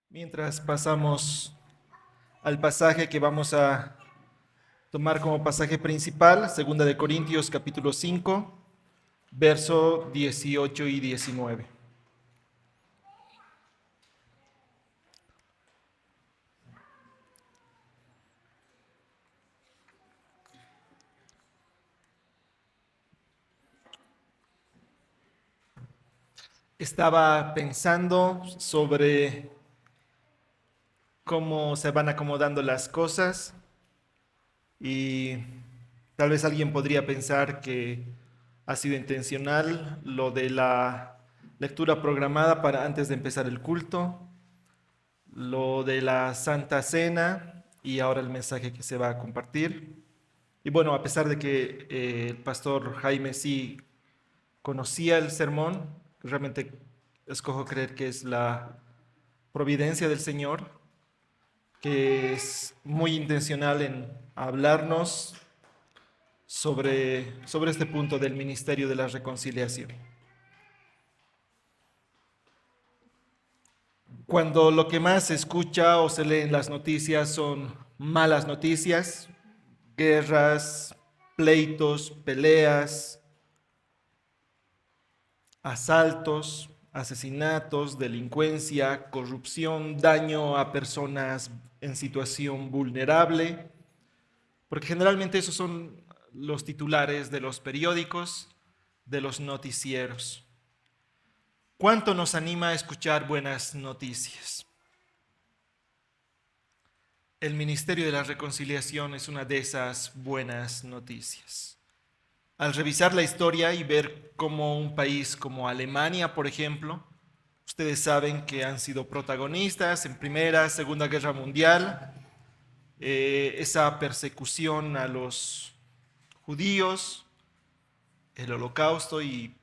Mientras pasamos al pasaje que vamos a tomar como pasaje principal, Segunda de Corintios capítulo 5, verso 18 y 19. Estaba pensando sobre cómo se van acomodando las cosas y tal vez alguien podría pensar que ha sido intencional lo de la lectura programada para antes de empezar el culto, lo de la Santa Cena y ahora el mensaje que se va a compartir. Y bueno, a pesar de que el pastor Jaime sí conocía el sermón, realmente escojo creer que es la providencia del Señor, que es muy intencional en hablarnos sobre este punto del ministerio de la reconciliación. Cuando lo que más se escucha o se lee en las noticias son malas noticias, guerras, pleitos, peleas, asaltos, asesinatos, delincuencia, corrupción, daño a personas en situación vulnerable, porque generalmente esos son los titulares de los periódicos, de los noticieros. ¿Cuánto nos anima a escuchar buenas noticias? El Ministerio de la Reconciliación es una de esas buenas noticias. Al revisar la historia y ver cómo un país como Alemania, por ejemplo, ustedes saben que han sido protagonistas en Primera, Segunda Guerra Mundial, esa persecución a los judíos, el holocausto y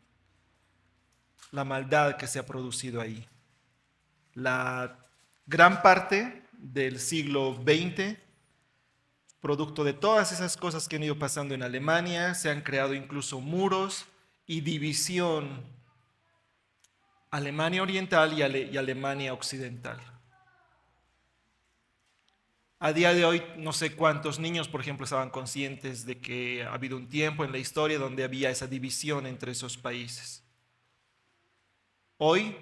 la maldad que se ha producido ahí. La gran parte del siglo XX, producto de todas esas cosas que han ido pasando en Alemania, se han creado incluso muros y división Alemania Oriental y Alemania Occidental. A día de hoy, no sé cuántos niños, por ejemplo, estaban conscientes de que ha habido un tiempo en la historia donde había esa división entre esos países. Hoy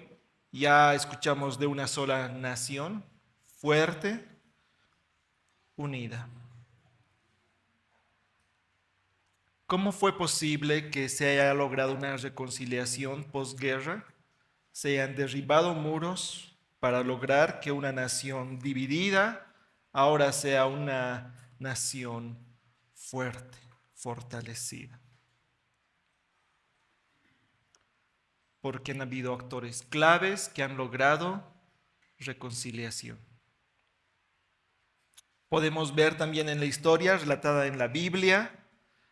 ya escuchamos de una sola nación fuerte, unida. ¿Cómo fue posible que se haya logrado una reconciliación posguerra? Se hayan derribado muros para lograr que una nación dividida ahora sea una nación fuerte, fortalecida. Porque han habido actores claves que han logrado reconciliación. Podemos ver también en la historia relatada en la Biblia,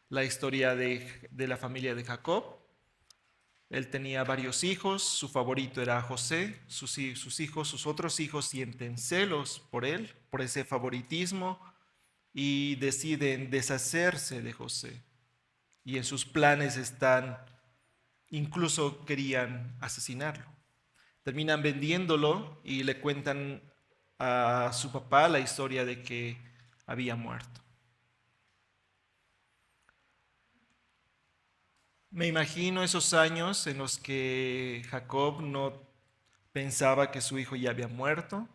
la historia de la familia de Jacob. Él tenía varios hijos, su favorito era José, sus otros hijos sienten celos por él, por ese favoritismo, y deciden deshacerse de José. Y en sus planes están, incluso querían asesinarlo. Terminan vendiéndolo y le cuentan a su papá la historia de que había muerto. Me imagino esos años en los que Jacob no pensaba que su hijo ya había muerto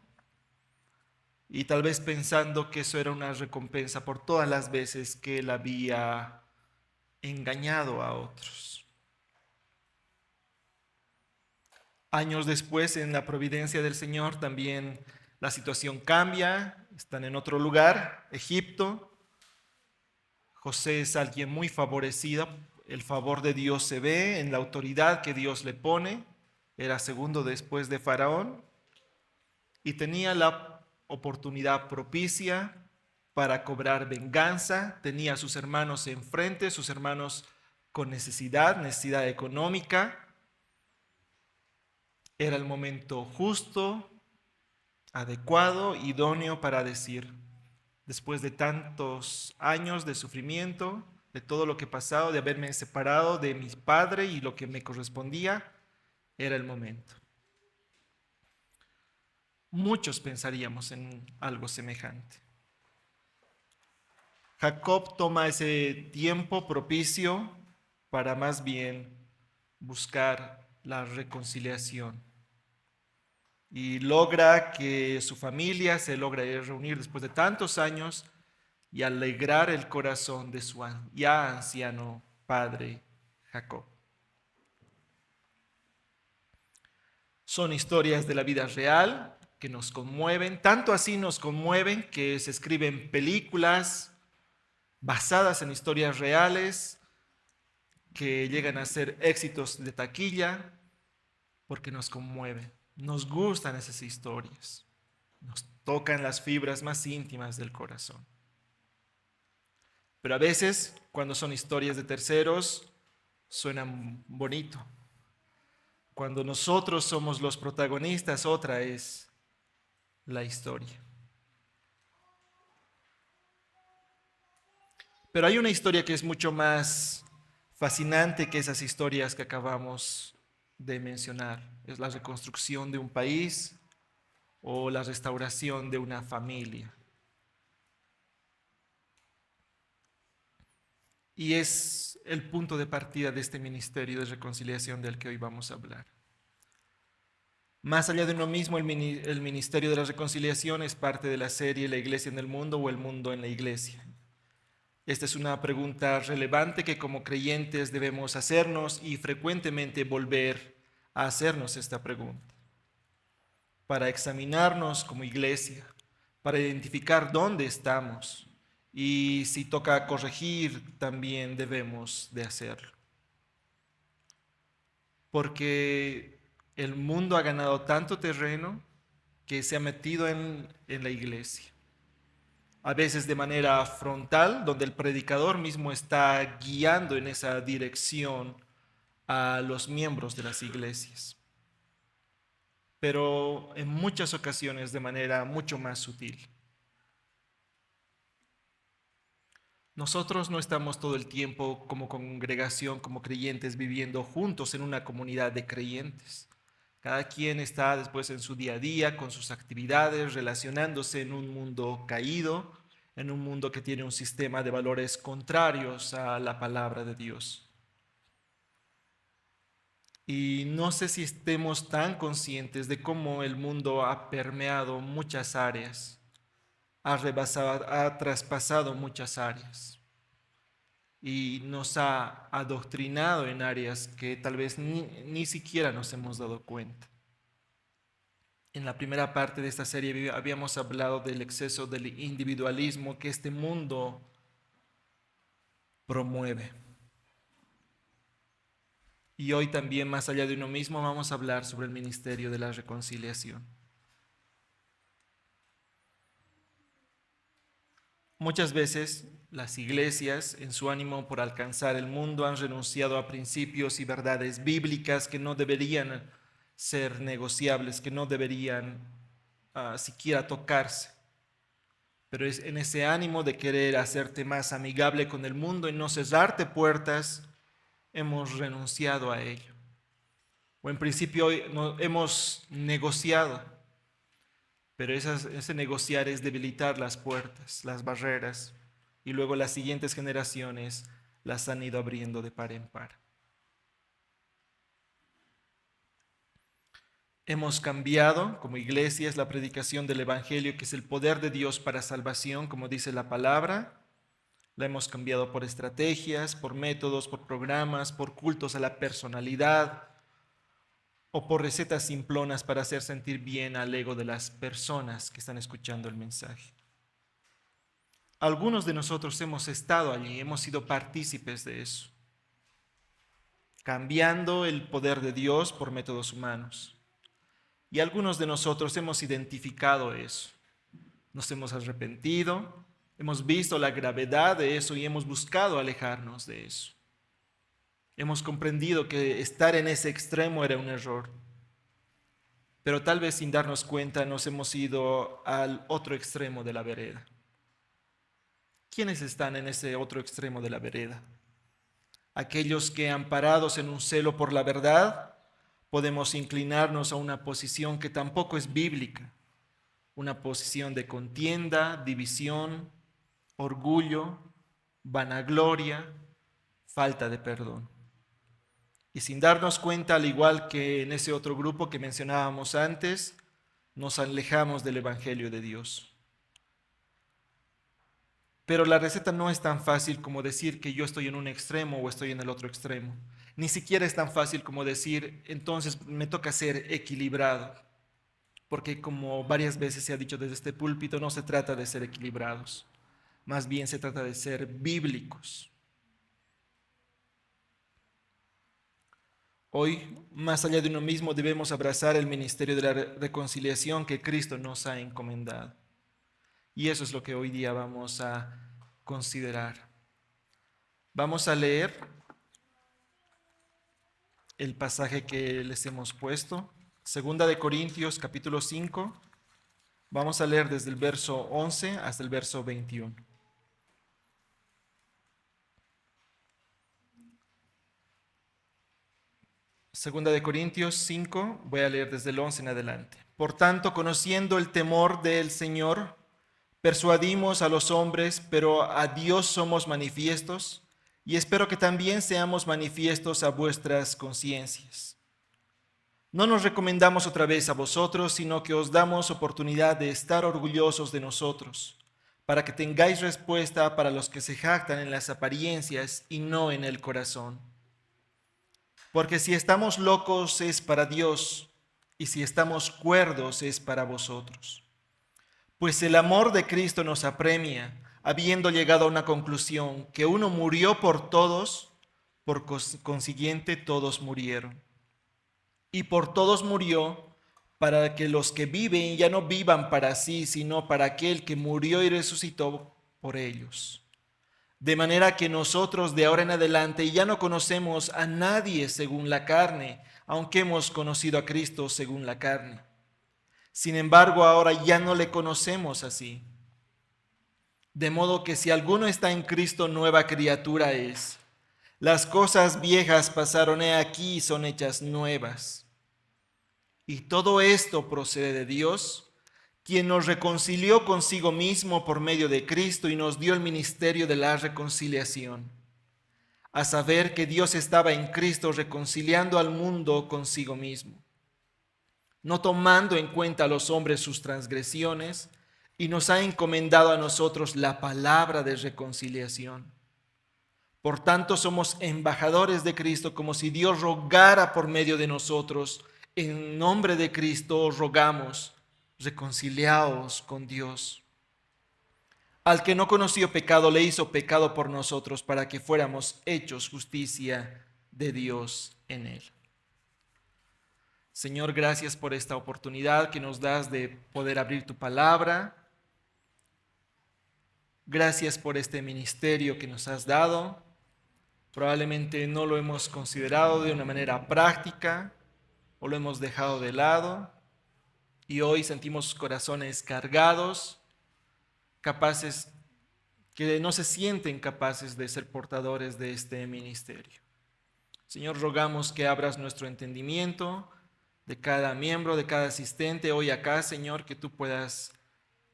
y tal vez pensando que eso era una recompensa por todas las veces que él había engañado a otros. Años después, en la providencia del Señor, también la situación cambia, están en otro lugar, Egipto. José es alguien muy favorecido, el favor de Dios se ve en la autoridad que Dios le pone, era segundo después de Faraón, y tenía la oportunidad propicia para cobrar venganza, tenía a sus hermanos enfrente, sus hermanos con necesidad económica, era el momento justo, adecuado, idóneo para decir, después de tantos años de sufrimiento, de todo lo que he pasado, de haberme separado de mi padre y lo que me correspondía, era el momento. Muchos pensaríamos en algo semejante. Jacob toma ese tiempo propicio para más bien buscar la reconciliación y logra que su familia se logre reunir después de tantos años y alegrar el corazón de su ya anciano padre Jacob. Son historias de la vida real que nos conmueven, tanto así nos conmueven que se escriben películas basadas en historias reales que llegan a ser éxitos de taquilla porque nos conmueven. Nos gustan esas historias, nos tocan las fibras más íntimas del corazón. Pero a veces, cuando son historias de terceros, suenan bonito. Cuando nosotros somos los protagonistas, otra es la historia. Pero hay una historia que es mucho más fascinante que esas historias que acabamos de mencionar. Es la reconstrucción de un país o la restauración de una familia. Y es el punto de partida de este ministerio de reconciliación del que hoy vamos a hablar. Más allá de uno mismo, el ministerio de la reconciliación es parte de la serie La Iglesia en el Mundo o El Mundo en la Iglesia. Esta es una pregunta relevante que como creyentes debemos hacernos y frecuentemente volver a hacernos esta pregunta. Para examinarnos como iglesia, para identificar dónde estamos y si toca corregir, también debemos de hacerlo. Porque el mundo ha ganado tanto terreno que se ha metido en la iglesia. A veces de manera frontal, donde el predicador mismo está guiando en esa dirección a los miembros de las iglesias. Pero en muchas ocasiones de manera mucho más sutil. Nosotros no estamos todo el tiempo como congregación, como creyentes, viviendo juntos en una comunidad de creyentes. Cada quien está después en su día a día, con sus actividades, relacionándose en un mundo caído, en un mundo que tiene un sistema de valores contrarios a la palabra de Dios. Y no sé si estemos tan conscientes de cómo el mundo ha permeado muchas áreas, ha traspasado muchas áreas y nos ha adoctrinado en áreas que tal vez ni siquiera nos hemos dado cuenta. En la primera parte de esta serie habíamos hablado del exceso del individualismo que este mundo promueve. Y hoy también, más allá de uno mismo, vamos a hablar sobre el ministerio de la reconciliación. Muchas veces las iglesias, en su ánimo por alcanzar el mundo, han renunciado a principios y verdades bíblicas que no deberían ser negociables, que no deberían siquiera tocarse. Pero es en ese ánimo de querer hacerte más amigable con el mundo y no cerrarte puertas, hemos renunciado a ello. O en principio hemos negociado, pero ese negociar es debilitar las puertas, las barreras, y luego las siguientes generaciones las han ido abriendo de par en par. Hemos cambiado como iglesias la predicación del Evangelio, que es el poder de Dios para salvación, como dice la palabra. La hemos cambiado por estrategias, por métodos, por programas, por cultos a la personalidad o por recetas simplonas para hacer sentir bien al ego de las personas que están escuchando el mensaje. Algunos de nosotros hemos estado allí, hemos sido partícipes de eso, cambiando el poder de Dios por métodos humanos. Y algunos de nosotros hemos identificado eso, nos hemos arrepentido, hemos visto la gravedad de eso y hemos buscado alejarnos de eso. Hemos comprendido que estar en ese extremo era un error, pero tal vez sin darnos cuenta nos hemos ido al otro extremo de la vereda. ¿Quiénes están en ese otro extremo de la vereda? Aquellos que, amparados en un celo por la verdad, podemos inclinarnos a una posición que tampoco es bíblica, una posición de contienda, división, orgullo, vanagloria, falta de perdón. Y sin darnos cuenta, al igual que en ese otro grupo que mencionábamos antes, nos alejamos del Evangelio de Dios. Pero la receta no es tan fácil como decir que yo estoy en un extremo o estoy en el otro extremo. Ni siquiera es tan fácil como decir, entonces me toca ser equilibrado. Porque como varias veces se ha dicho desde este púlpito, no se trata de ser equilibrados. Más bien se trata de ser bíblicos. Hoy, más allá de uno mismo, debemos abrazar el ministerio de la reconciliación que Cristo nos ha encomendado. Y eso es lo que hoy día vamos a considerar. Vamos a leer el pasaje que les hemos puesto, Segunda de Corintios capítulo 5. Vamos a leer desde el verso 11 hasta el verso 21. Segunda de Corintios 5, voy a leer desde el 11 en adelante. Por tanto, conociendo el temor del Señor, persuadimos a los hombres, pero a Dios somos manifiestos, y espero que también seamos manifiestos a vuestras conciencias. No nos recomendamos otra vez a vosotros, sino que os damos oportunidad de estar orgullosos de nosotros, para que tengáis respuesta para los que se jactan en las apariencias y no en el corazón. Porque si estamos locos es para Dios, y si estamos cuerdos es para vosotros. Pues el amor de Cristo nos apremia, habiendo llegado a una conclusión, que uno murió por todos, por consiguiente todos murieron. Y por todos murió, para que los que viven ya no vivan para sí, sino para aquel que murió y resucitó por ellos. De manera que nosotros de ahora en adelante ya no conocemos a nadie según la carne, aunque hemos conocido a Cristo según la carne. Sin embargo, ahora ya no le conocemos así. De modo que si alguno está en Cristo, nueva criatura es. Las cosas viejas pasaron, he aquí, son hechas nuevas. Y todo esto procede de Dios, quien nos reconcilió consigo mismo por medio de Cristo y nos dio el ministerio de la reconciliación. A saber que Dios estaba en Cristo reconciliando al mundo consigo mismo, no tomando en cuenta a los hombres sus transgresiones, y nos ha encomendado a nosotros la palabra de reconciliación. Por tanto, somos embajadores de Cristo, como si Dios rogara por medio de nosotros. En nombre de Cristo os rogamos, reconciliaos con Dios. Al que no conoció pecado, le hizo pecado por nosotros, para que fuéramos hechos justicia de Dios en él. Señor, gracias por esta oportunidad que nos das de poder abrir tu palabra. Gracias por este ministerio que nos has dado. Probablemente no lo hemos considerado de una manera práctica o lo hemos dejado de lado. Y hoy sentimos corazones cargados, capaces, que no se sienten capaces de ser portadores de este ministerio. Señor, rogamos que abras nuestro entendimiento de cada miembro, de cada asistente hoy acá, Señor, que tú puedas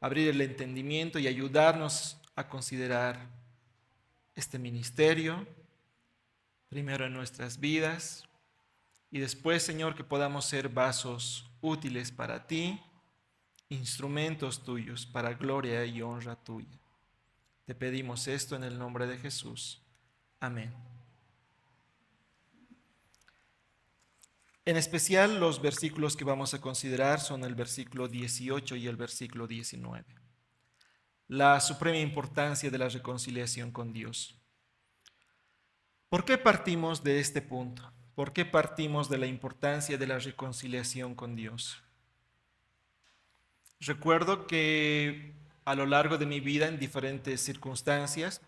abrir el entendimiento y ayudarnos a considerar este ministerio, primero en nuestras vidas, y después, Señor, que podamos ser vasos útiles para ti, instrumentos tuyos para gloria y honra tuya. Te pedimos esto en el nombre de Jesús. Amén. En especial, los versículos que vamos a considerar son el versículo 18 y el versículo 19. La suprema importancia de la reconciliación con Dios. ¿Por qué partimos de este punto? ¿Por qué partimos de la importancia de la reconciliación con Dios? Recuerdo que a lo largo de mi vida, en diferentes circunstancias,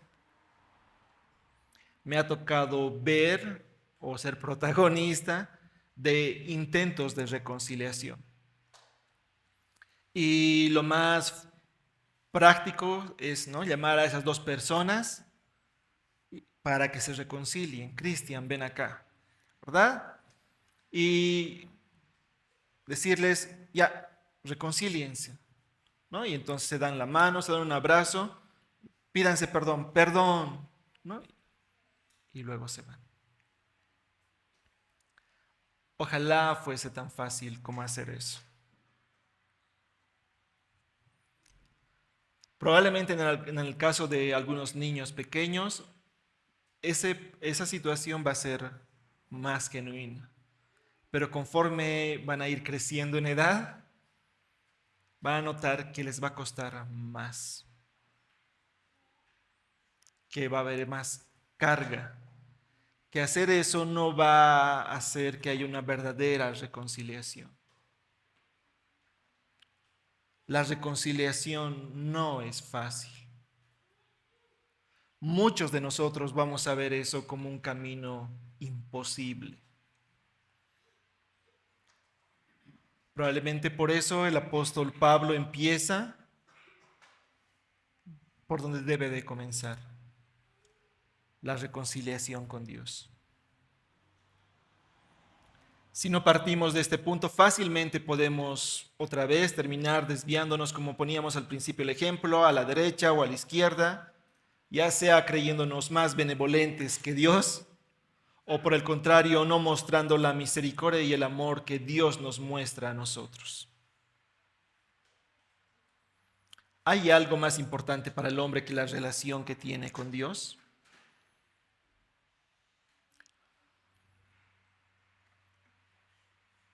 me ha tocado ver o ser protagonista de intentos de reconciliación. Y lo más práctico es, ¿no?, llamar a esas dos personas para que se reconcilien. Cristian, ven acá, ¿verdad? Y decirles, ya, reconcíliense. ¿no? Y entonces se dan la mano, se dan un abrazo, pídanse perdón, perdón, ¿no? Y luego se van. Ojalá fuese tan fácil como hacer eso. Probablemente en el caso de algunos niños pequeños, esa situación va a ser más genuina. Pero conforme van a ir creciendo en edad, van a notar que les va a costar más, que va a haber más carga, que hacer eso no va a hacer que haya una verdadera reconciliación. La reconciliación no es fácil. Muchos de nosotros vamos a ver eso como un camino imposible. Probablemente por eso el apóstol Pablo empieza por donde debe de comenzar, la reconciliación con Dios. Si no partimos de este punto, fácilmente podemos otra vez terminar desviándonos, como poníamos al principio el ejemplo, a la derecha o a la izquierda, ya sea creyéndonos más benevolentes que Dios, o por el contrario, no mostrando la misericordia y el amor que Dios nos muestra a nosotros. ¿Hay algo más importante para el hombre que la relación que tiene con Dios?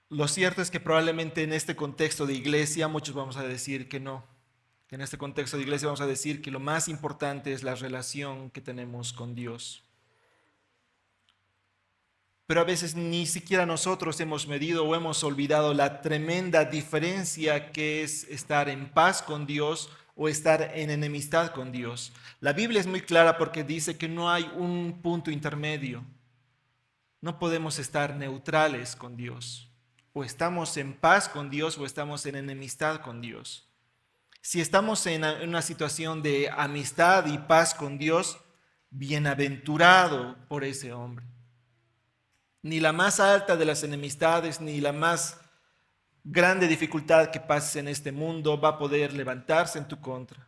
Lo cierto es que probablemente en este contexto de iglesia muchos vamos a decir que no, que en este contexto de iglesia vamos a decir que lo más importante es la relación que tenemos con Dios. Pero a veces ni siquiera nosotros hemos medido o hemos olvidado la tremenda diferencia que es estar en paz con Dios o estar en enemistad con Dios. La Biblia es muy clara porque dice que no hay un punto intermedio. No podemos estar neutrales con Dios. O estamos en paz con Dios o estamos en enemistad con Dios. Si estamos en una situación de amistad y paz con Dios, bienaventurado por ese hombre. Ni la más alta de las enemistades, ni la más grande dificultad que pases en este mundo va a poder levantarse en tu contra.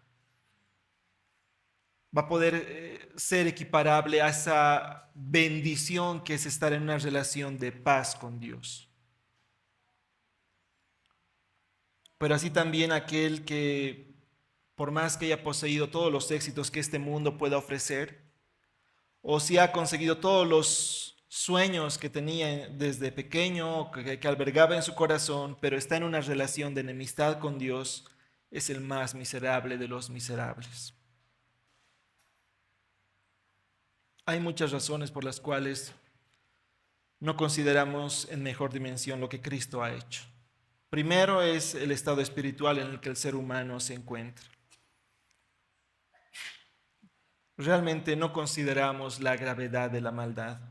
Va a poder ser equiparable a esa bendición que es estar en una relación de paz con Dios. Pero así también aquel que, por más que haya poseído todos los éxitos que este mundo pueda ofrecer, o si ha conseguido todos los sueños que tenía desde pequeño, que albergaba en su corazón, pero está en una relación de enemistad con Dios, es el más miserable de los miserables. Hay muchas razones por las cuales no consideramos en mejor dimensión lo que Cristo ha hecho. Primero es el estado espiritual en el que el ser humano se encuentra. Realmente no consideramos la gravedad de la maldad.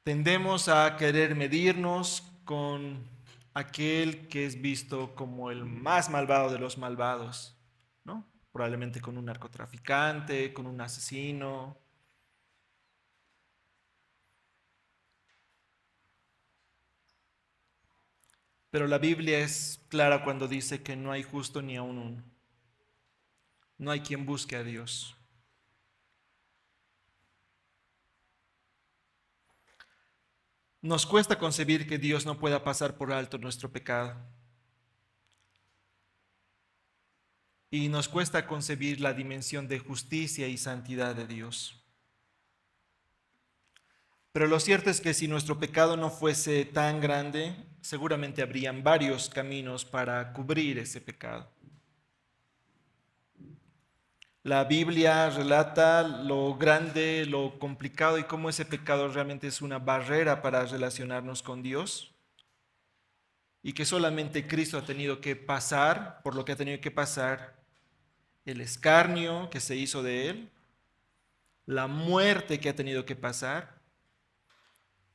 Tendemos a querer medirnos con aquel que es visto como el más malvado de los malvados, ¿no? Probablemente con un narcotraficante, con un asesino. Pero la Biblia es clara cuando dice que no hay justo ni aun uno. No hay quien busque a Dios. Nos cuesta concebir que Dios no pueda pasar por alto nuestro pecado. Y nos cuesta concebir la dimensión de justicia y santidad de Dios. Pero lo cierto es que si nuestro pecado no fuese tan grande, seguramente habrían varios caminos para cubrir ese pecado. La Biblia relata lo grande, lo complicado y cómo ese pecado realmente es una barrera para relacionarnos con Dios y que solamente Cristo ha tenido que pasar por lo que ha tenido que pasar, el escarnio que se hizo de él, la muerte que ha tenido que pasar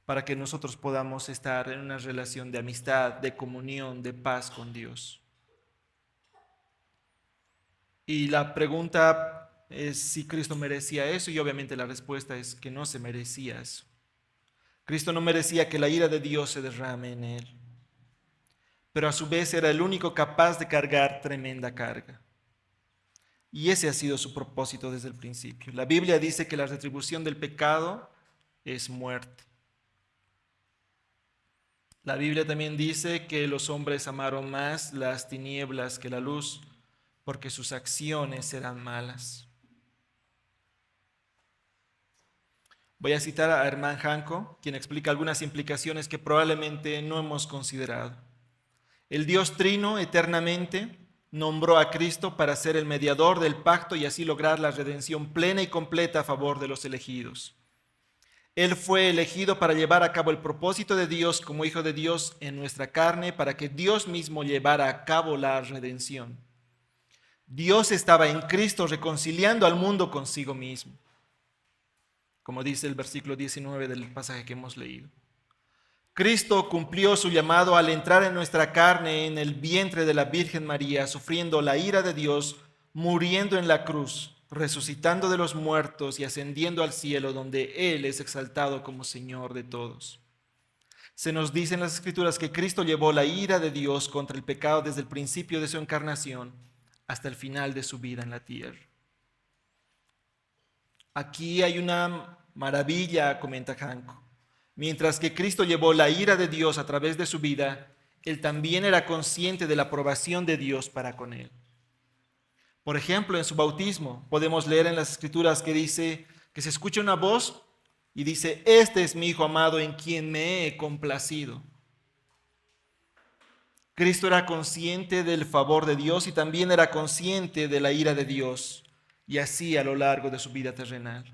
para que nosotros podamos estar en una relación de amistad, de comunión, de paz con Dios. Y la pregunta es si Cristo merecía eso, y obviamente la respuesta es que no se merecía eso. Cristo no merecía que la ira de Dios se derrame en él. pero a su vez era el único capaz de cargar tremenda carga. Y ese ha sido su propósito desde el principio. La Biblia dice que la retribución del pecado es muerte. La Biblia también dice que los hombres amaron más las tinieblas que la luz, porque sus acciones eran malas. Voy a citar a Hermann Hanko, quien explica algunas implicaciones que probablemente no hemos considerado. El Dios Trino eternamente nombró a Cristo para ser el mediador del pacto y así lograr la redención plena y completa a favor de los elegidos. Él fue elegido para llevar a cabo el propósito de Dios como Hijo de Dios en nuestra carne, para que Dios mismo llevara a cabo la redención. Dios estaba en Cristo reconciliando al mundo consigo mismo, como dice el versículo 19 del pasaje que hemos leído. Cristo cumplió su llamado al entrar en nuestra carne en el vientre de la Virgen María, sufriendo la ira de Dios, muriendo en la cruz, resucitando de los muertos y ascendiendo al cielo, donde Él es exaltado como Señor de todos. Se nos dice en las Escrituras que Cristo llevó la ira de Dios contra el pecado desde el principio de su encarnación hasta el final de su vida en la tierra. Aquí hay una maravilla, comenta Hanko. Mientras que Cristo llevó la ira de Dios a través de su vida, Él también era consciente de la aprobación de Dios para con Él. Por ejemplo, en su bautismo podemos leer en las Escrituras que dice que se escucha una voz y dice: "Este es mi Hijo amado en quien me he complacido". Cristo era consciente del favor de Dios y también era consciente de la ira de Dios, y así a lo largo de su vida terrenal.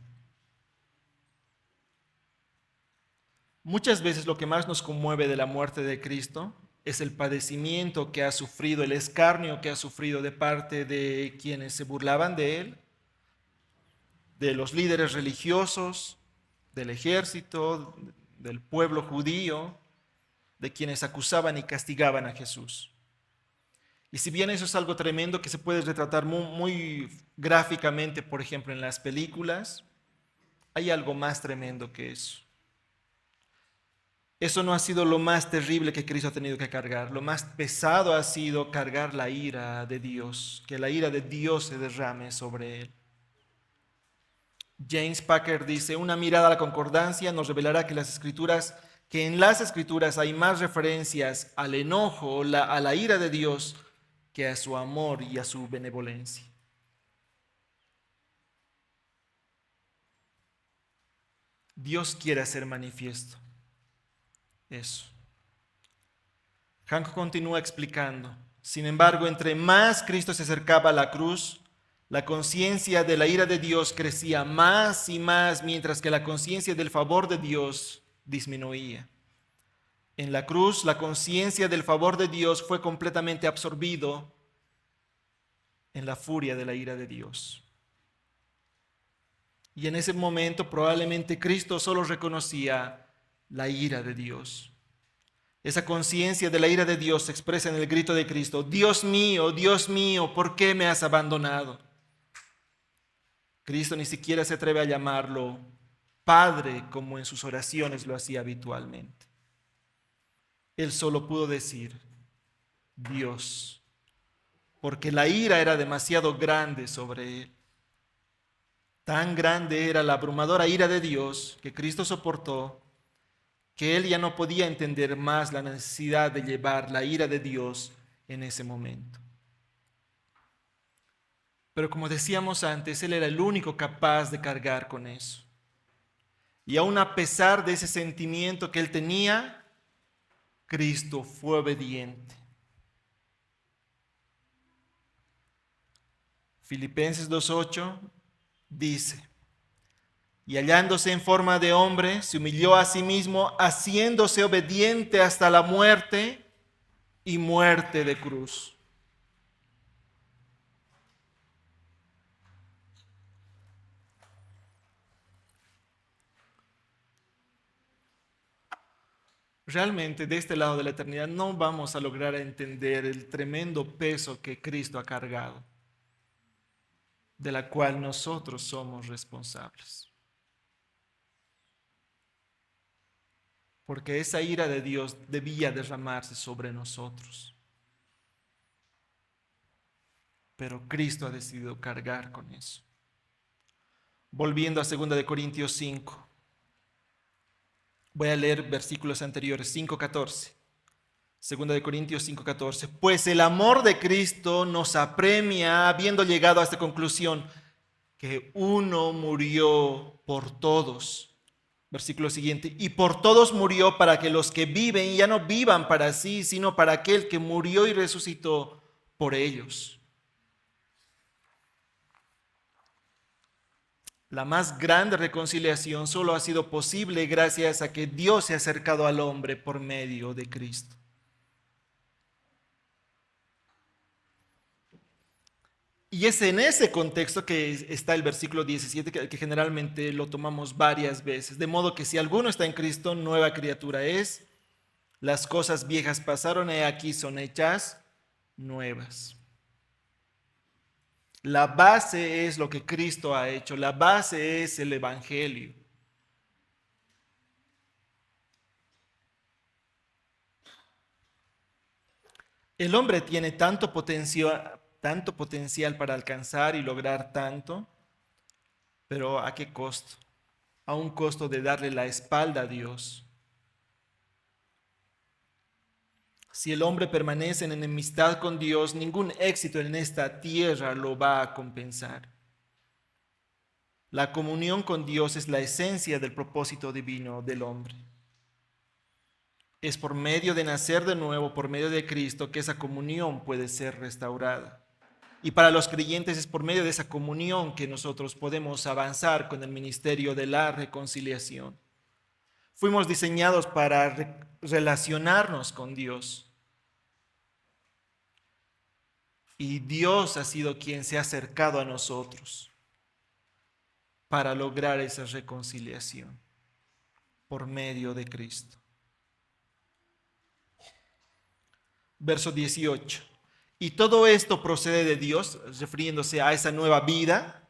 Muchas veces lo que más nos conmueve de la muerte de Cristo es el padecimiento que ha sufrido, el escarnio que ha sufrido de parte de quienes se burlaban de él, de los líderes religiosos, del ejército, del pueblo judío, de quienes acusaban y castigaban a Jesús. Y si bien eso es algo tremendo que se puede retratar muy gráficamente, por ejemplo, en las películas, hay algo más tremendo que eso. Eso no ha sido lo más terrible que Cristo ha tenido que cargar. Lo más pesado ha sido cargar la ira de Dios, que la ira de Dios se derrame sobre él. James Packer dice: una mirada a la concordancia nos revelará que en las Escrituras hay más referencias al enojo, a la ira de Dios, que a su amor y a su benevolencia. Dios quiere hacer manifiesto eso. Hanko continúa explicando: sin embargo, entre más Cristo se acercaba a la cruz, la conciencia de la ira de Dios crecía más y más, mientras que la conciencia del favor de Dios disminuía. En la cruz, la conciencia del favor de Dios fue completamente absorbido en la furia de la ira de Dios. Y en ese momento probablemente Cristo solo reconocía la ira de Dios. Esa conciencia de la ira de Dios se expresa en el grito de Cristo: Dios mío, ¿por qué me has abandonado? Cristo ni siquiera se atreve a llamarlo Padre como en sus oraciones lo hacía habitualmente. Él solo pudo decir Dios, porque la ira era demasiado grande sobre él. Tan grande era la abrumadora ira de Dios que Cristo soportó, que él ya no podía entender más la necesidad de llevar la ira de Dios en ese momento. Pero como decíamos antes, él era el único capaz de cargar con eso. Y aún a pesar de ese sentimiento que él tenía, Cristo fue obediente. Filipenses 2:8 dice: y hallándose en forma de hombre, se humilló a sí mismo, haciéndose obediente hasta la muerte y muerte de cruz. Realmente, de este lado de la eternidad no vamos a lograr entender el tremendo peso que Cristo ha cargado, de la cual nosotros somos responsables. porque esa ira de Dios debía derramarse sobre nosotros. Pero Cristo ha decidido cargar con eso. Volviendo a 2 de Corintios 5. Voy a leer versículos anteriores, 5:14. 2 de Corintios 5:14. Pues el amor de Cristo nos apremia, habiendo llegado a esta conclusión, que uno murió por todos. Versículo siguiente. Y por todos murió para que los que viven ya no vivan para sí, sino para aquel que murió y resucitó por ellos. La más grande reconciliación solo ha sido posible gracias a que Dios se ha acercado al hombre por medio de Cristo. Y es en ese contexto que está el versículo 17, que generalmente lo tomamos varias veces. De modo que si alguno está en Cristo, nueva criatura es. Las cosas viejas pasaron y aquí son hechas nuevas. La base es lo que Cristo ha hecho. La base es el Evangelio. El hombre tiene tanto potencial para alcanzar y lograr tanto, pero ¿a qué costo? A un costo de darle la espalda a Dios. Si el hombre permanece en enemistad con Dios, ningún éxito en esta tierra lo va a compensar. La comunión con Dios es la esencia del propósito divino del hombre. Es por medio de nacer de nuevo, por medio de Cristo, que esa comunión puede ser restaurada. Y para los creyentes es por medio de esa comunión que nosotros podemos avanzar con el ministerio de la reconciliación. Fuimos diseñados para relacionarnos con Dios. Y Dios ha sido quien se ha acercado a nosotros para lograr esa reconciliación por medio de Cristo. Verso 18. Y todo esto procede de Dios, refiriéndose a esa nueva vida,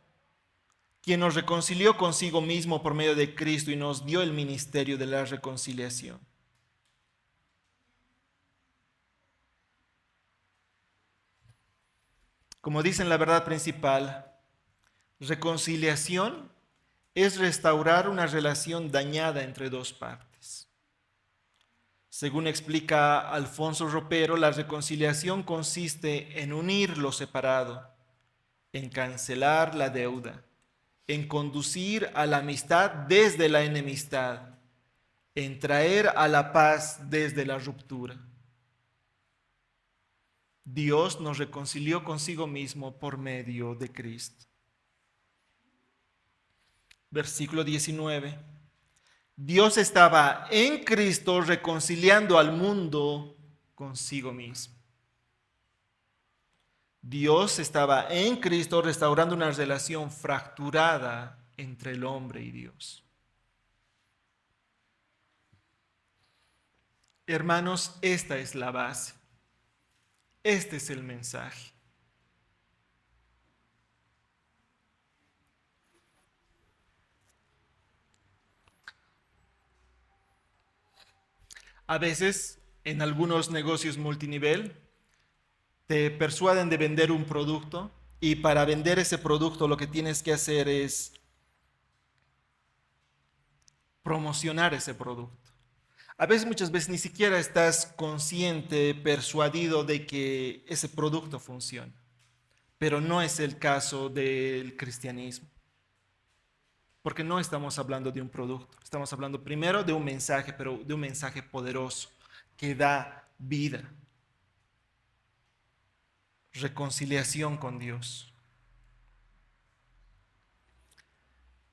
quien nos reconcilió consigo mismo por medio de Cristo y nos dio el ministerio de la reconciliación. Como dice en la verdad principal, reconciliación es restaurar una relación dañada entre dos partes. Según explica Alfonso Ropero, la reconciliación consiste en unir lo separado, en cancelar la deuda, en conducir a la amistad desde la enemistad, en traer a la paz desde la ruptura. Dios nos reconcilió consigo mismo por medio de Cristo. Versículo 19. Dios estaba en Cristo reconciliando al mundo consigo mismo. Dios estaba en Cristo restaurando una relación fracturada entre el hombre y Dios. Hermanos, esta es la base. Este es el mensaje. A veces, en algunos negocios multinivel, te persuaden de vender un producto y para vender ese producto lo que tienes que hacer es promocionar ese producto. A veces, muchas veces ni siquiera estás consciente, persuadido de que ese producto funciona, pero no es el caso del cristianismo, porque no estamos hablando de un producto, estamos hablando primero de un mensaje, pero de un mensaje poderoso que da vida. Reconciliación con Dios.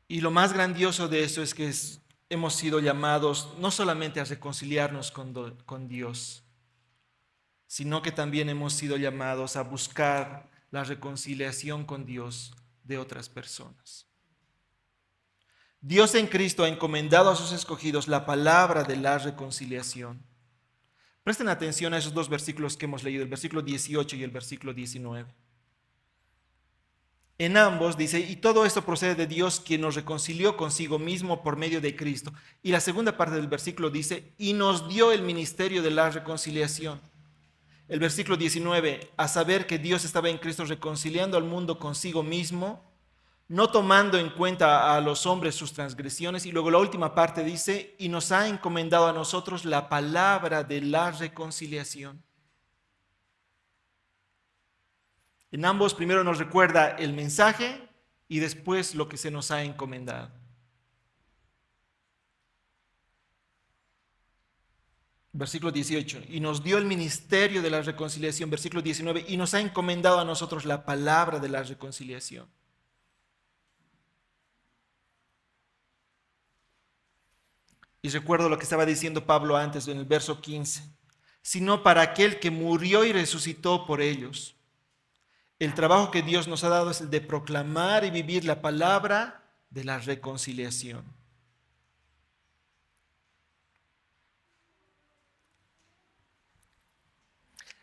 Y lo más grandioso de eso es que hemos sido llamados no solamente a reconciliarnos con Dios, sino que también hemos sido llamados a buscar la reconciliación con Dios de otras personas. Dios en Cristo ha encomendado a sus escogidos la palabra de la reconciliación. Presten atención a esos dos versículos que hemos leído, el versículo 18 y el versículo 19. En ambos dice, y todo esto procede de Dios, quien nos reconcilió consigo mismo por medio de Cristo. Y la segunda parte del versículo dice, y nos dio el ministerio de la reconciliación. El versículo 19, a saber que Dios estaba en Cristo reconciliando al mundo consigo mismo, no tomando en cuenta a los hombres sus transgresiones. Y luego la última parte dice, y nos ha encomendado a nosotros la palabra de la reconciliación. En ambos primero nos recuerda el mensaje y después lo que se nos ha encomendado. Versículo 18, y nos dio el ministerio de la reconciliación. Versículo 19, y nos ha encomendado a nosotros la palabra de la reconciliación. Y recuerdo lo que estaba diciendo Pablo antes en el verso 15, sino para aquel que murió y resucitó por ellos. El trabajo que Dios nos ha dado es el de proclamar y vivir la palabra de la reconciliación.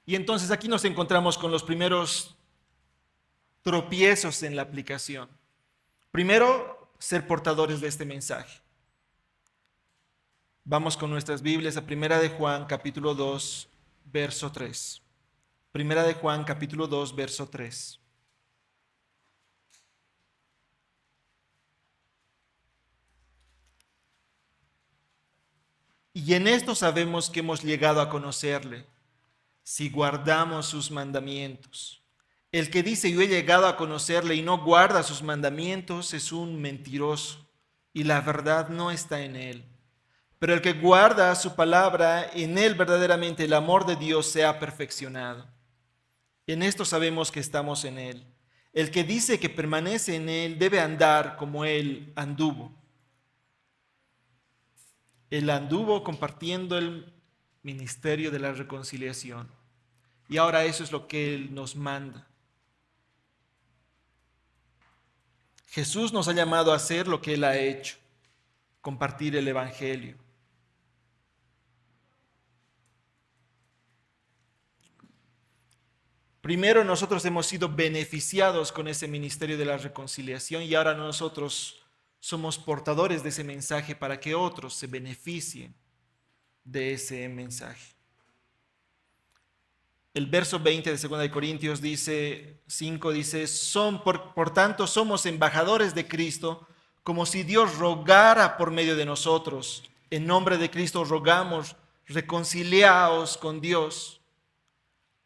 Y entonces aquí nos encontramos con los primeros tropiezos en la aplicación. Primero, ser portadores de este mensaje. Vamos con nuestras Biblias a Primera de Juan, capítulo 2, verso 3. Primera de Juan, capítulo 2, verso 3. Y en esto sabemos que hemos llegado a conocerle, si guardamos sus mandamientos. El que dice yo he llegado a conocerle y no guarda sus mandamientos es un mentiroso, y la verdad no está en él. Pero el que guarda su palabra, en él verdaderamente el amor de Dios se ha perfeccionado. En esto sabemos que estamos en él. El que dice que permanece en él debe andar como él anduvo. Él anduvo compartiendo el ministerio de la reconciliación. Y ahora eso es lo que él nos manda. Jesús nos ha llamado a hacer lo que él ha hecho, compartir el evangelio. Primero nosotros hemos sido beneficiados con ese ministerio de la reconciliación y ahora nosotros somos portadores de ese mensaje para que otros se beneficien de ese mensaje. El verso 20 de 2 de Corintios dice, 5 dice, por tanto somos embajadores de Cristo, como si Dios rogara por medio de nosotros. En nombre de Cristo rogamos, reconciliaos con Dios.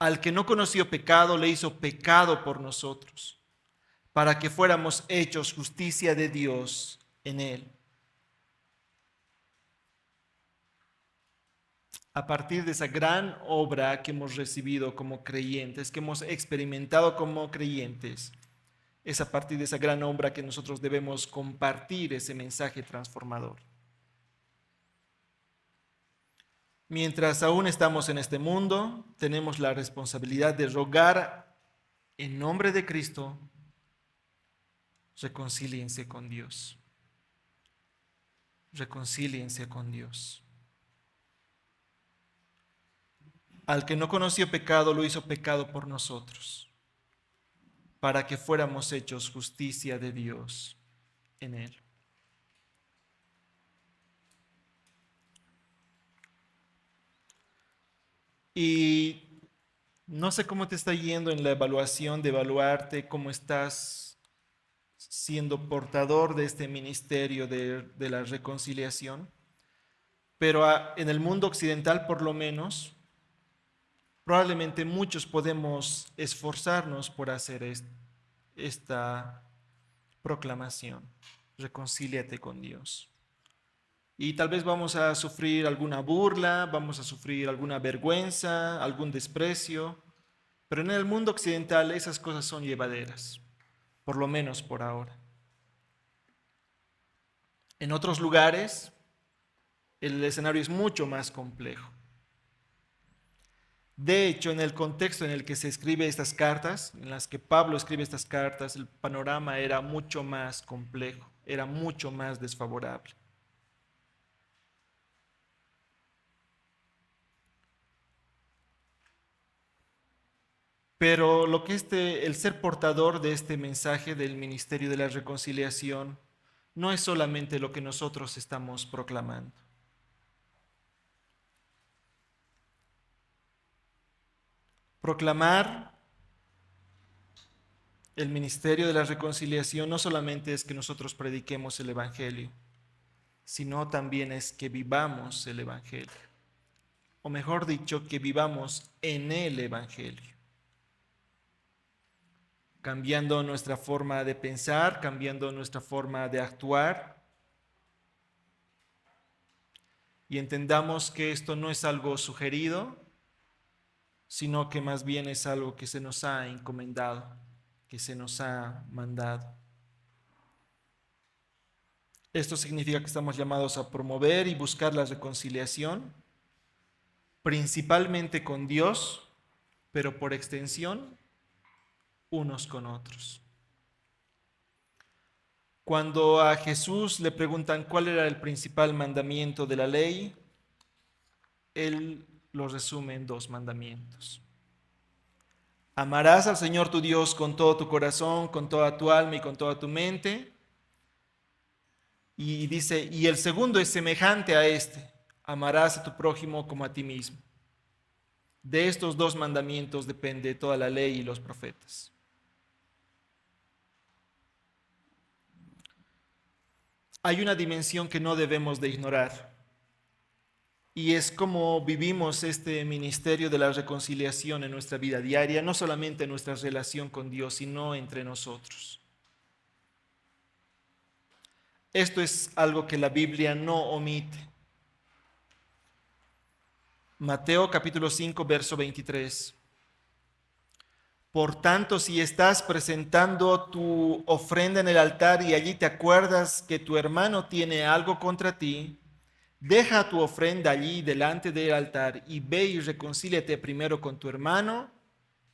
Al que no conoció pecado, le hizo pecado por nosotros, para que fuéramos hechos justicia de Dios en él. A partir de esa gran obra que hemos recibido como creyentes, que hemos experimentado como creyentes, es a partir de esa gran obra que nosotros debemos compartir ese mensaje transformador. Mientras aún estamos en este mundo, tenemos la responsabilidad de rogar en nombre de Cristo, reconcíliense con Dios. Reconcíliense con Dios. Al que no conoció pecado, lo hizo pecado por nosotros, para que fuéramos hechos justicia de Dios en él. Y no sé cómo te está yendo en la evaluación de evaluarte, cómo estás siendo portador de este ministerio de la reconciliación, pero en el mundo occidental por lo menos, probablemente muchos podemos esforzarnos por hacer esta proclamación. Reconcíliate con Dios. Y tal vez vamos a sufrir alguna burla, vamos a sufrir alguna vergüenza, algún desprecio, pero en el mundo occidental esas cosas son llevaderas, por lo menos por ahora. En otros lugares el escenario es mucho más complejo. De hecho, en el contexto en el que se escribe estas cartas, en las que Pablo escribe estas cartas, el panorama era mucho más complejo, era mucho más desfavorable. Pero lo que el ser portador de este mensaje del ministerio de la reconciliación no es solamente lo que nosotros estamos proclamando. Proclamar el ministerio de la reconciliación no solamente es que nosotros prediquemos el Evangelio, sino también es que vivamos el Evangelio. O mejor dicho, que vivamos en el Evangelio. Cambiando nuestra forma de pensar, cambiando nuestra forma de actuar. Y entendamos que esto no es algo sugerido, sino que más bien es algo que se nos ha encomendado, que se nos ha mandado. Esto significa que estamos llamados a promover y buscar la reconciliación, principalmente con Dios, pero por extensión, unos con otros. Cuando a Jesús le preguntan cuál era el principal mandamiento de la ley, Él lo resume en 2 mandamientos. Amarás al Señor tu Dios con todo tu corazón, con toda tu alma y con toda tu mente. Y dice, y el segundo es semejante a este, amarás a tu prójimo como a ti mismo. De estos 2 mandamientos depende toda la ley y los profetas. Hay una dimensión que no debemos de ignorar, y es cómo vivimos este ministerio de la reconciliación en nuestra vida diaria, no solamente en nuestra relación con Dios, sino entre nosotros. Esto es algo que la Biblia no omite. Mateo capítulo 5, verso 23. Por tanto, si estás presentando tu ofrenda en el altar y allí te acuerdas que tu hermano tiene algo contra ti, deja tu ofrenda allí delante del altar y ve y reconcíliate primero con tu hermano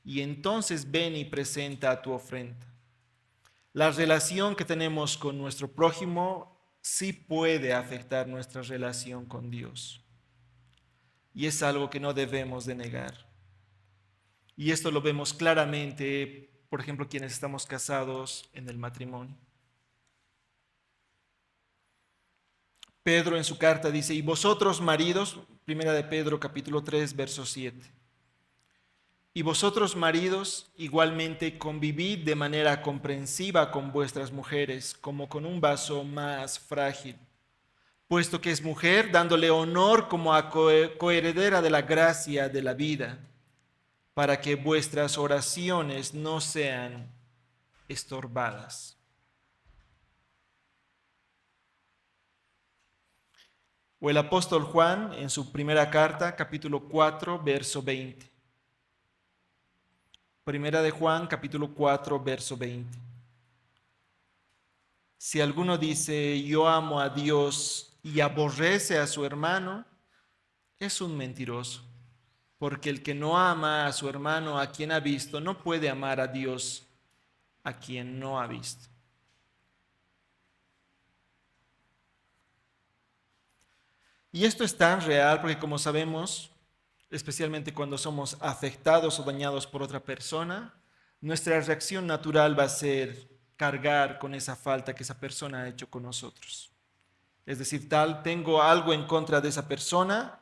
y entonces ven y presenta tu ofrenda. La relación que tenemos con nuestro prójimo sí puede afectar nuestra relación con Dios. Y es algo que no debemos de negar. Y esto lo vemos claramente, por ejemplo, quienes estamos casados en el matrimonio. Pedro en su carta dice, y vosotros maridos, primera de Pedro capítulo 3, verso 7. Y vosotros maridos igualmente convivid de manera comprensiva con vuestras mujeres, como con un vaso más frágil, puesto que es mujer, dándole honor como a coheredera de la gracia de la vida, para que vuestras oraciones no sean estorbadas. O el apóstol Juan en su primera carta, capítulo 4, verso 20. Primera de Juan, capítulo 4, verso 20. Si alguno dice, yo amo a Dios y aborrece a su hermano, es un mentiroso. Porque el que no ama a su hermano a quien ha visto, no puede amar a Dios a quien no ha visto. Y esto es tan real porque como sabemos, especialmente cuando somos afectados o dañados por otra persona, nuestra reacción natural va a ser cargar con esa falta que esa persona ha hecho con nosotros. Es decir, tengo algo en contra de esa persona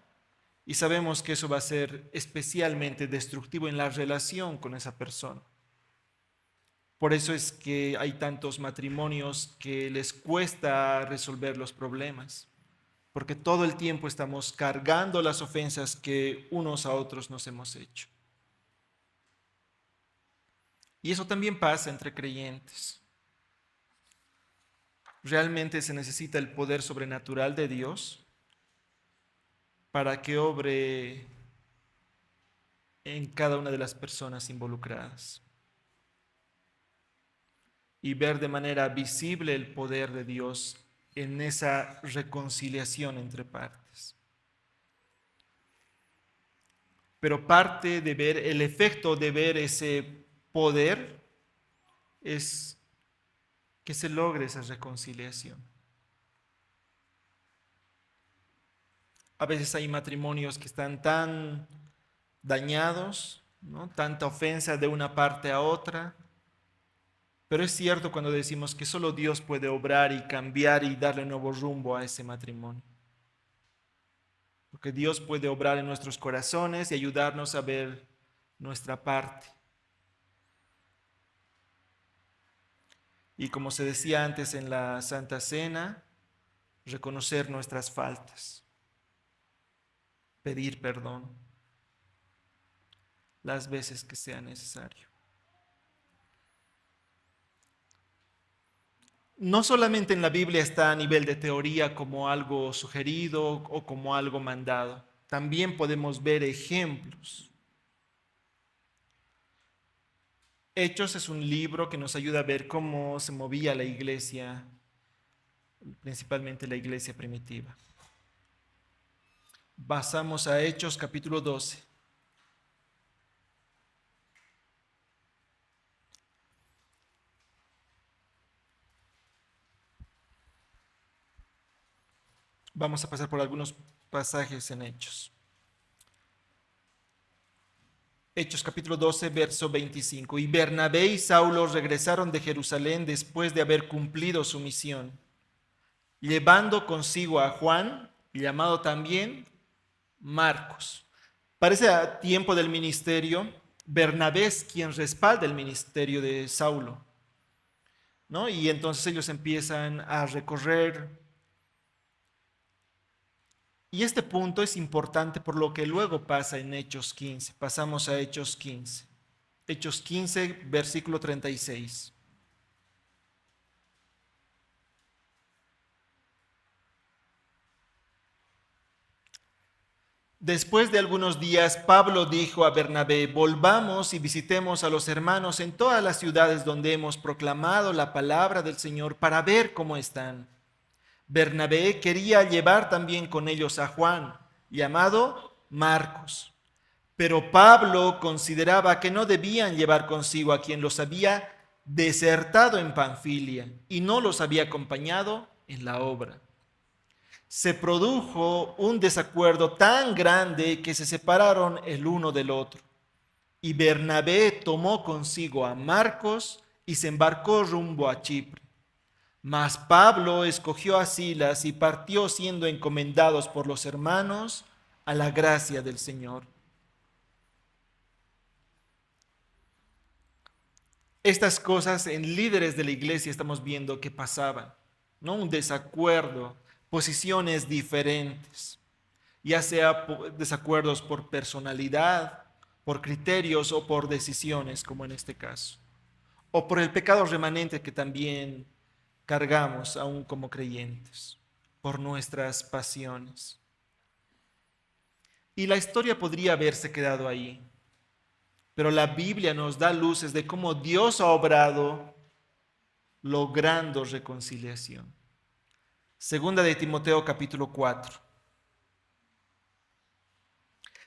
y sabemos que eso va a ser especialmente destructivo en la relación con esa persona. Por eso es que hay tantos matrimonios que les cuesta resolver los problemas, porque todo el tiempo estamos cargando las ofensas que unos a otros nos hemos hecho. Y eso también pasa entre creyentes. Realmente se necesita el poder sobrenatural de Dios para que obre en cada una de las personas involucradas y ver de manera visible el poder de Dios en esa reconciliación entre partes. Pero parte de ver, el efecto de ver ese poder es que se logre esa reconciliación. A veces hay matrimonios que están tan dañados, ¿no? Tanta ofensa de una parte a otra. Pero es cierto cuando decimos que solo Dios puede obrar y cambiar y darle nuevo rumbo a ese matrimonio. Porque Dios puede obrar en nuestros corazones y ayudarnos a ver nuestra parte. Y como se decía antes en la Santa Cena, reconocer nuestras faltas, pedir perdón las veces que sea necesario. No solamente en la Biblia está a nivel de teoría como algo sugerido o como algo mandado, también podemos ver ejemplos. Hechos es un libro que nos ayuda a ver cómo se movía la iglesia, principalmente la iglesia primitiva. Pasamos a Hechos capítulo 12. Vamos a pasar por algunos pasajes en Hechos. Hechos capítulo 12, verso 25. Y Bernabé y Saulo regresaron de Jerusalén después de haber cumplido su misión, llevando consigo a Juan, llamado también Marcos. Para ese tiempo del ministerio, Bernabé es quien respalda el ministerio de Saulo, ¿no? Y entonces ellos empiezan a recorrer. Y este punto es importante por lo que luego pasa en Hechos 15. Pasamos a Hechos 15. Hechos 15, versículo 36. Después de algunos días, Pablo dijo a Bernabé: volvamos y visitemos a los hermanos en todas las ciudades donde hemos proclamado la palabra del Señor para ver cómo están. Bernabé quería llevar también con ellos a Juan, llamado Marcos. Pero Pablo consideraba que no debían llevar consigo a quien los había desertado en Panfilia y no los había acompañado en la obra. Se produjo un desacuerdo tan grande que se separaron el uno del otro. Y Bernabé tomó consigo a Marcos y se embarcó rumbo a Chipre. Mas Pablo escogió a Silas y partió siendo encomendados por los hermanos a la gracia del Señor. Estas cosas en líderes de la iglesia estamos viendo que pasaban, ¿no? Un desacuerdo, posiciones diferentes, ya sea desacuerdos por personalidad, por criterios o por decisiones, como en este caso, o por el pecado remanente que también cargamos aún como creyentes, por nuestras pasiones. Y la historia podría haberse quedado ahí, pero la Biblia nos da luces de cómo Dios ha obrado logrando reconciliación. Segunda de Timoteo capítulo 4.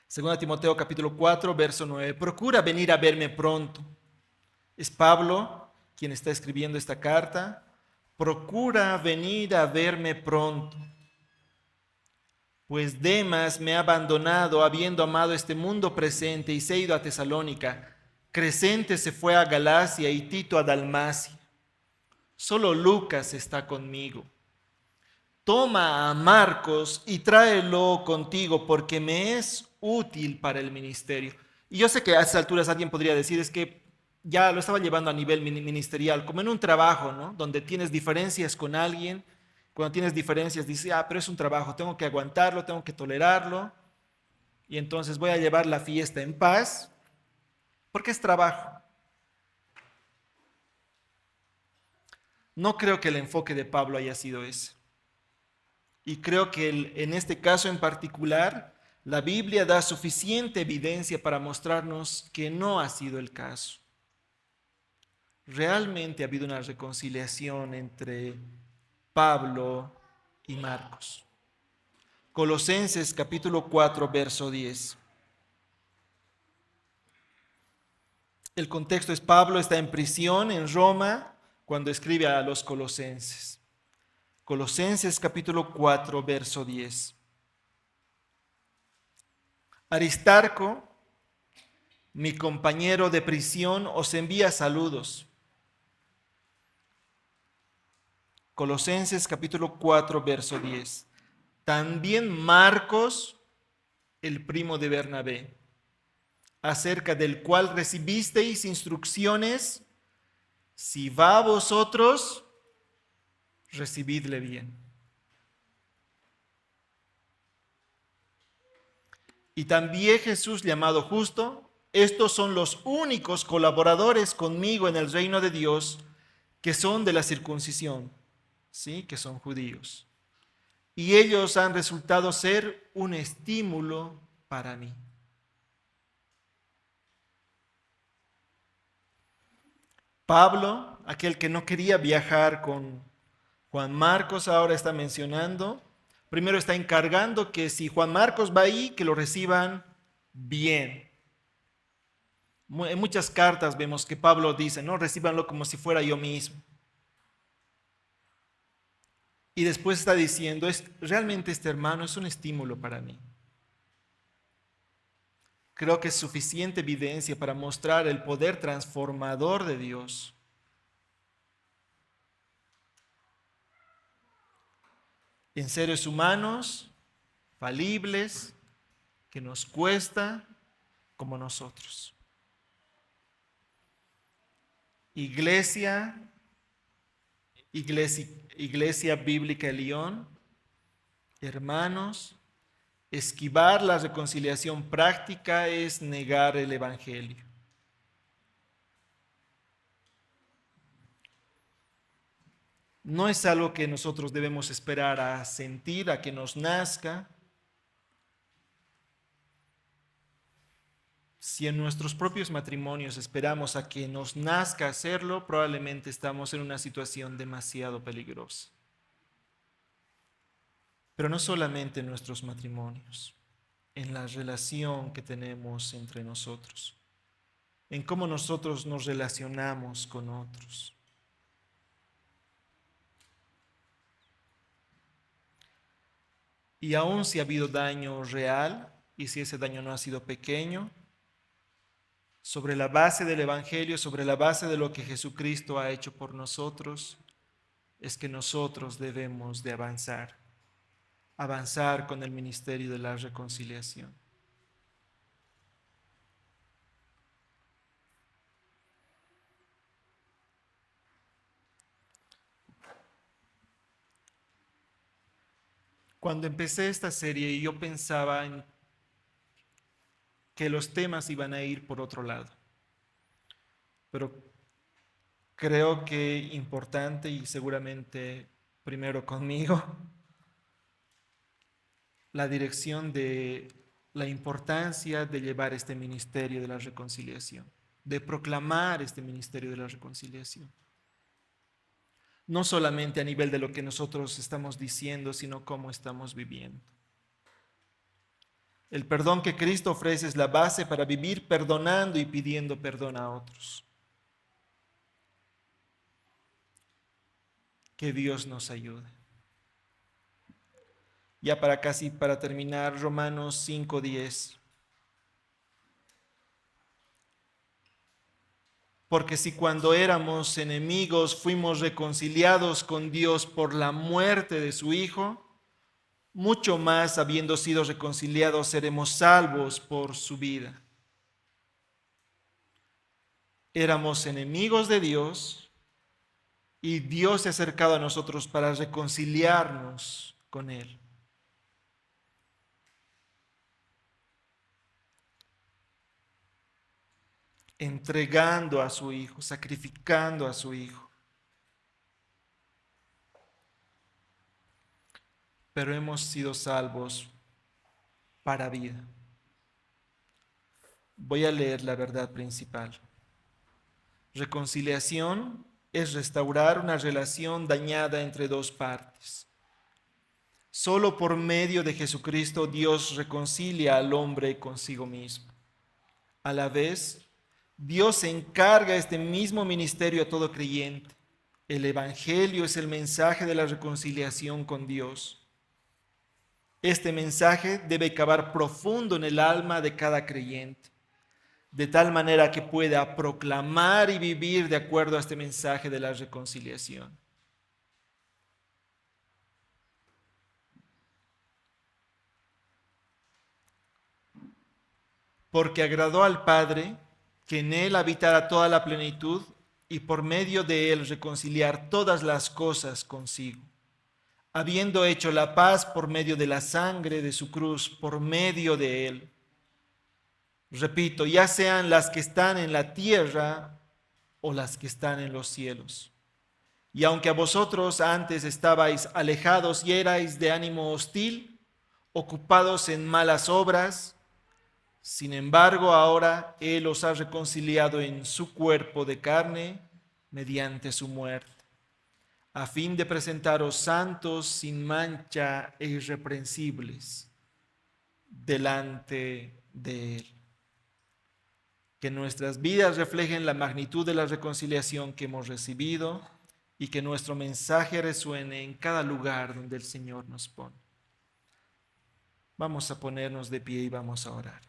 Segunda de Timoteo capítulo 4, verso 9. Procura venir a verme pronto. Es Pablo quien está escribiendo esta carta. Procura venir a verme pronto. Pues Demas me ha abandonado habiendo amado este mundo presente y se ha ido a Tesalónica. Crescente se fue a Galacia y Tito a Dalmacia. Solo Lucas está conmigo. Toma a Marcos y tráelo contigo porque me es útil para el ministerio. Y yo sé que a estas alturas alguien podría decir es que ya lo estaba llevando a nivel ministerial, como en un trabajo, ¿no? Donde tienes diferencias con alguien. Cuando tienes diferencias, dices, pero es un trabajo, tengo que aguantarlo, tengo que tolerarlo. Y entonces voy a llevar la fiesta en paz porque es trabajo. No creo que el enfoque de Pablo haya sido ese. Y creo que en este caso en particular, la Biblia da suficiente evidencia para mostrarnos que no ha sido el caso. Realmente ha habido una reconciliación entre Pablo y Marcos. Colosenses capítulo 4, verso 10. El contexto es Pablo está en prisión en Roma cuando escribe a los colosenses. Colosenses capítulo 4, verso 10. Aristarco mi compañero de prisión, os envía saludos. Colosenses capítulo 4, verso 10. También Marcos, el primo de Bernabé, acerca del cual recibisteis instrucciones, si va a vosotros, recibidle bien. Y también Jesús, llamado Justo, estos son los únicos colaboradores conmigo en el reino de Dios que son de la circuncisión, ¿sí? Que son judíos. Y ellos han resultado ser un estímulo para mí. Pablo, aquel que no quería viajar con Juan Marcos, ahora está mencionando, primero está encargando que si Juan Marcos va ahí, que lo reciban bien. En muchas cartas vemos que Pablo dice, no, recíbanlo como si fuera yo mismo. Y después está diciendo, realmente este hermano es un estímulo para mí. Creo que es suficiente evidencia para mostrar el poder transformador de Dios. En seres humanos, falibles, que nos cuesta como nosotros. Iglesia Bíblica León, hermanos, esquivar la reconciliación práctica es negar el Evangelio. No es algo que nosotros debemos esperar a sentir, a que nos nazca. Si en nuestros propios matrimonios esperamos a que nos nazca hacerlo, probablemente estamos en una situación demasiado peligrosa. Pero no solamente en nuestros matrimonios, en la relación que tenemos entre nosotros, en cómo nosotros nos relacionamos con otros. Y aun si ha habido daño real, y si ese daño no ha sido pequeño, sobre la base del Evangelio, sobre la base de lo que Jesucristo ha hecho por nosotros, es que nosotros debemos de avanzar con el ministerio de la reconciliación. Cuando empecé esta serie, yo pensaba en que los temas iban a ir por otro lado. Pero creo que importante y seguramente primero conmigo, la dirección de la importancia de llevar este ministerio de la reconciliación, de proclamar este ministerio de la reconciliación. No solamente a nivel de lo que nosotros estamos diciendo, sino cómo estamos viviendo. El perdón que Cristo ofrece es la base para vivir perdonando y pidiendo perdón a otros. Que Dios nos ayude. Ya para terminar, Romanos 5:10. Porque si cuando éramos enemigos fuimos reconciliados con Dios por la muerte de su Hijo, mucho más habiendo sido reconciliados seremos salvos por su vida. Éramos enemigos de Dios y Dios se ha acercado a nosotros para reconciliarnos con Él. Entregando a su Hijo, sacrificando a su Hijo. Pero hemos sido salvos para vida. Voy a leer la verdad principal. Reconciliación es restaurar una relación dañada entre dos partes. Solo por medio de Jesucristo Dios reconcilia al hombre consigo mismo. A la vez, Dios encarga este mismo ministerio a todo creyente. El Evangelio es el mensaje de la reconciliación con Dios. Este mensaje debe cavar profundo en el alma de cada creyente. de tal manera que pueda proclamar y vivir de acuerdo a este mensaje de la reconciliación. Porque agradó al Padre que en él habitara toda la plenitud y por medio de él reconciliar todas las cosas consigo, habiendo hecho la paz por medio de la sangre de su cruz, por medio de él. Repito, ya sean las que están en la tierra o las que están en los cielos. Y aunque a vosotros antes estabais alejados y erais de ánimo hostil, ocupados en malas obras, sin embargo ahora Él os ha reconciliado en su cuerpo de carne mediante su muerte, a fin de presentaros santos, sin mancha e irreprensibles delante de Él. Que nuestras vidas reflejen la magnitud de la reconciliación que hemos recibido y que nuestro mensaje resuene en cada lugar donde el Señor nos pone. Vamos a ponernos de pie y vamos a orar.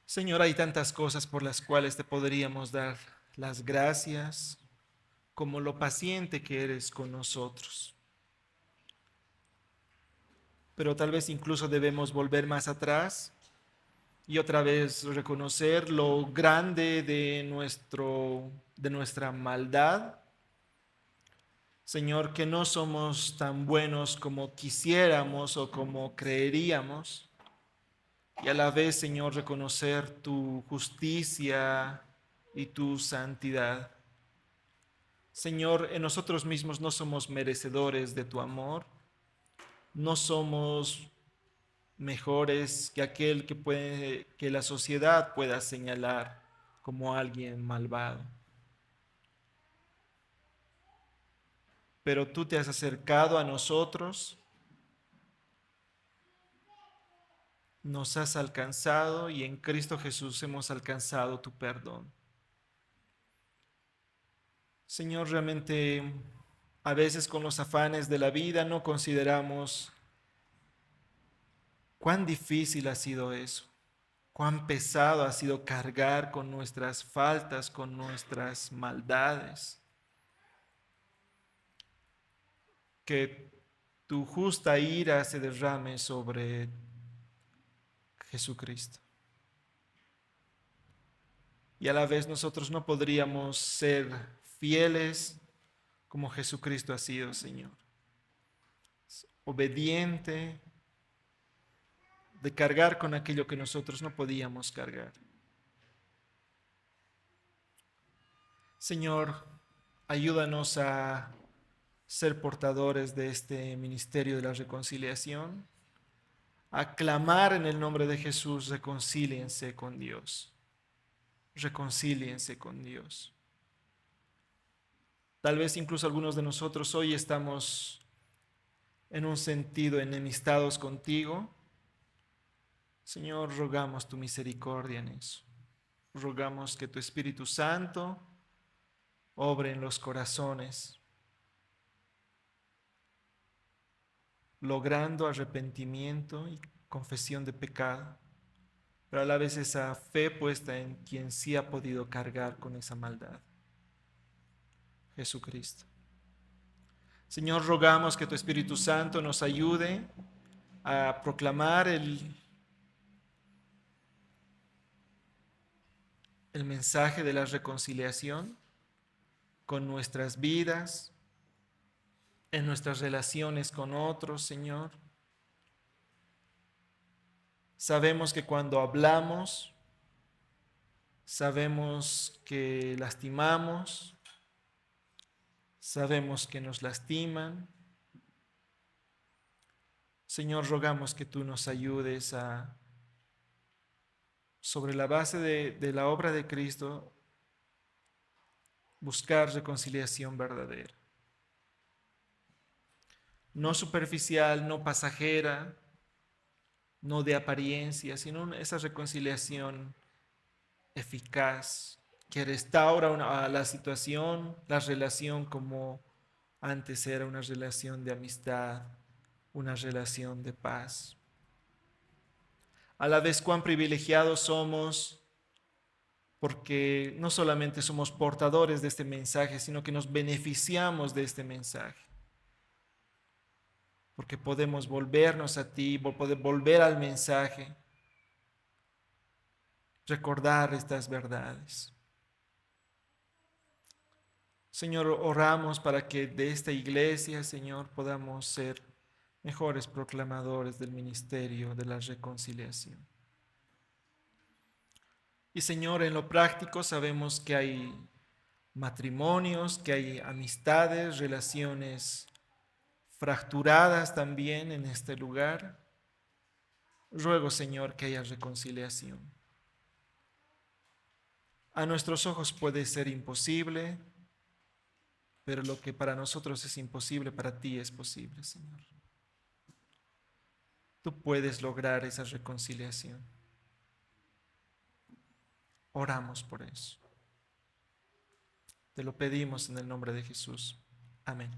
Señor, hay tantas cosas por las cuales te podríamos dar las gracias, como lo paciente que eres con nosotros. Pero tal vez incluso debemos volver más atrás y otra vez reconocer lo grande de nuestra maldad. Señor, que no somos tan buenos como quisiéramos o como creeríamos. Y a la vez, Señor, reconocer tu justicia y tu santidad. Señor, en nosotros mismos no somos merecedores de tu amor, no somos mejores que aquel que la sociedad pueda señalar como alguien malvado. Pero tú te has acercado a nosotros, nos has alcanzado y en Cristo Jesús hemos alcanzado tu perdón. Señor, realmente a veces con los afanes de la vida no consideramos cuán difícil ha sido eso, cuán pesado ha sido cargar con nuestras faltas, con nuestras maldades. Que tu justa ira se derrame sobre Jesucristo. Y a la vez nosotros no podríamos ser fieles como Jesucristo ha sido, Señor. Obediente, de cargar con aquello que nosotros no podíamos cargar. Señor, ayúdanos a ser portadores de este ministerio de la reconciliación, a clamar en el nombre de Jesús: reconcíliense con Dios, reconcíliense con Dios. Tal vez incluso algunos de nosotros hoy estamos en un sentido enemistados contigo. Señor, rogamos tu misericordia en eso. Rogamos que tu Espíritu Santo obre en los corazones, logrando arrepentimiento y confesión de pecado, pero a la vez esa fe puesta en quien sí ha podido cargar con esa maldad, Jesucristo. Señor, rogamos que tu Espíritu Santo nos ayude a proclamar el mensaje de la reconciliación con nuestras vidas, en nuestras relaciones con otros, Señor. Sabemos que cuando hablamos, sabemos que lastimamos, sabemos que nos lastiman. Señor, rogamos que tú nos ayudes a, sobre la base de la obra de Cristo, buscar reconciliación verdadera. No superficial, no pasajera, no de apariencia, sino esa reconciliación eficaz, que restaura a la situación, la relación como antes era una relación de amistad, una relación de paz. A la vez cuán privilegiados somos porque no solamente somos portadores de este mensaje, sino que nos beneficiamos de este mensaje. Porque podemos volvernos a ti, poder volver al mensaje, recordar estas verdades. Señor, oramos para que de esta iglesia, Señor, podamos ser mejores proclamadores del ministerio de la reconciliación. Y Señor, en lo práctico sabemos que hay matrimonios, que hay amistades, relaciones fracturadas también en este lugar. Ruego, Señor, que haya reconciliación. A nuestros ojos puede ser imposible, pero lo que para nosotros es imposible, para ti es posible, Señor. Tú puedes lograr esa reconciliación. Oramos por eso. Te lo pedimos en el nombre de Jesús. Amén.